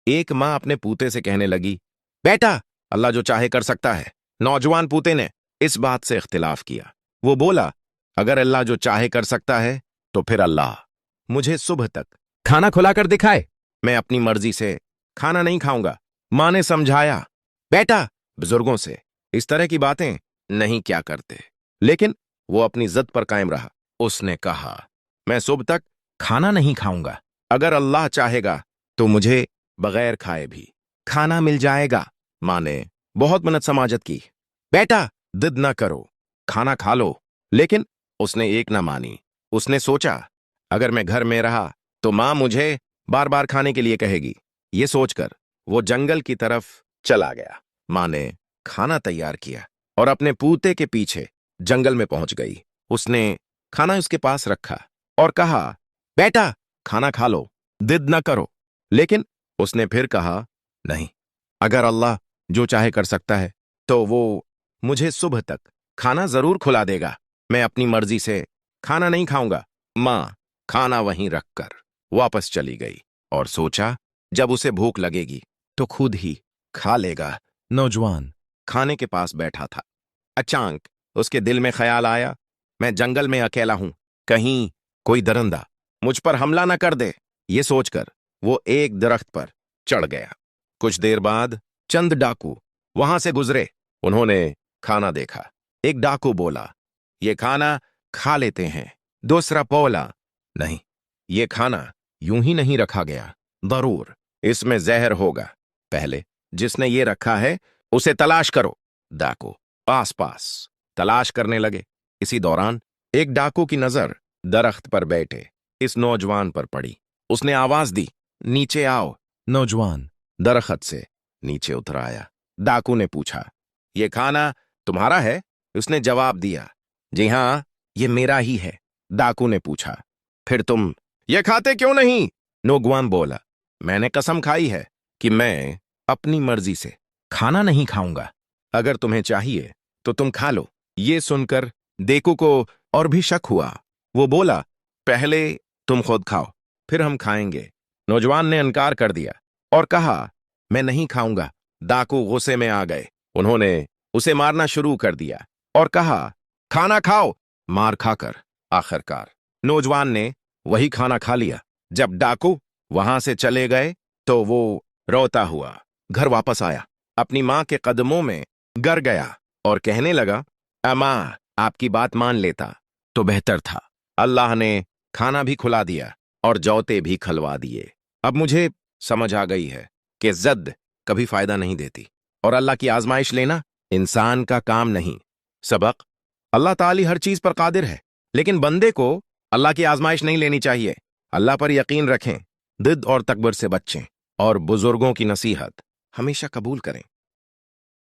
एक माँ अपने पूते से कहने लगी, बेटा, अल्लाह जो चाहे कर सकता है। नौजवान पूते ने इस बात से इख्तिलाफ किया। वो बोला, अगर अल्लाह जो चाहे कर सकता है तो फिर अल्लाह मुझे सुबह तक खाना खुलाकर दिखाए। मैं अपनी मर्जी से खाना नहीं खाऊंगा। माँ ने समझाया, बेटा, बुजुर्गों से इस तरह की बातें नहीं क्या करते। लेकिन वो अपनी जिद पर कायम रहा। उसने कहा, मैं सुबह तक खाना नहीं खाऊंगा। अगर अल्लाह चाहेगा तो मुझे बगैर खाए भी खाना मिल जाएगा। माँ ने बहुत मिन्नत समाजत की, बेटा, जिद ना करो, खाना खा लो। लेकिन उसने एक ना मानी। उसने सोचा, अगर मैं घर में रहा तो माँ मुझे बार बार खाने के लिए कहेगी। ये सोचकर वो जंगल की तरफ चला गया। माँ ने खाना तैयार किया और अपने पूते के पीछे जंगल में पहुंच गई। उसने खाना उसके पास रखा और कहा, बेटा, खाना खा लो, जिद न करो। लेकिन उसने फिर कहा, नहीं, अगर अल्लाह जो चाहे कर सकता है तो वो मुझे सुबह तक खाना जरूर खुला देगा। मैं अपनी मर्जी से खाना नहीं खाऊंगा। माँ खाना वहीं रखकर वापस चली गई और सोचा, जब उसे भूख लगेगी तो खुद ही खा लेगा। नौजवान खाने के पास बैठा था। अचानक उसके दिल में ख्याल आया, मैं जंगल में अकेला हूं, कहीं कोई दरिंदा मुझ पर हमला न कर दे। ये सोचकर वो एक दरख्त पर चढ़ गया। कुछ देर बाद चंद डाकू वहां से गुजरे। उन्होंने खाना देखा। एक डाकू बोला, ये खाना खा लेते हैं। दूसरा बोला, नहीं, ये खाना यूं ही नहीं रखा गया, जरूर इसमें जहर होगा। पहले जिसने ये रखा है उसे तलाश करो। डाकू आसपास तलाश करने लगे। इसी दौरान एक डाकू की नजर दरख्त पर बैठे इस नौजवान पर पड़ी। उसने आवाज दी, नीचे आओ। नौजवान दरख्त से नीचे उतर आया। डाकू ने पूछा, ये खाना तुम्हारा है? उसने जवाब दिया, जी हां, ये मेरा ही है। डाकू ने पूछा, फिर तुम ये खाते क्यों नहीं? नौजवान बोला, मैंने कसम खाई है कि मैं अपनी मर्जी से खाना नहीं खाऊंगा। अगर तुम्हें चाहिए तो तुम खा लो। ये सुनकर डाकू को और भी शक हुआ। वो बोला, पहले तुम खुद खाओ, फिर हम खाएंगे। नौजवान ने इनकार कर दिया और कहा, मैं नहीं खाऊंगा। डाकू गुस्से में आ गए। उन्होंने उसे मारना शुरू कर दिया और कहा, खाना खाओ। मार खाकर आखिरकार नौजवान ने वही खाना खा लिया। जब डाकू वहां से चले गए तो वो रोता हुआ घर वापस आया। अपनी मां के कदमों में गिर गया और कहने लगा, अम्मा, आपकी बात मान लेता तो बेहतर था। अल्लाह ने खाना भी खुला दिया और जौते भी खलवा दिए। अब मुझे समझ आ गई है कि जिद कभी फायदा नहीं देती और अल्लाह की आजमाइश लेना इंसान का काम नहीं। सबक, अल्लाह ताली हर चीज पर कादिर है, लेकिन बंदे को अल्लाह की आजमाइश नहीं लेनी चाहिए। अल्लाह पर यकीन रखें, जिद और तकबर से बचें और बुजुर्गों की नसीहत हमेशा कबूल करें।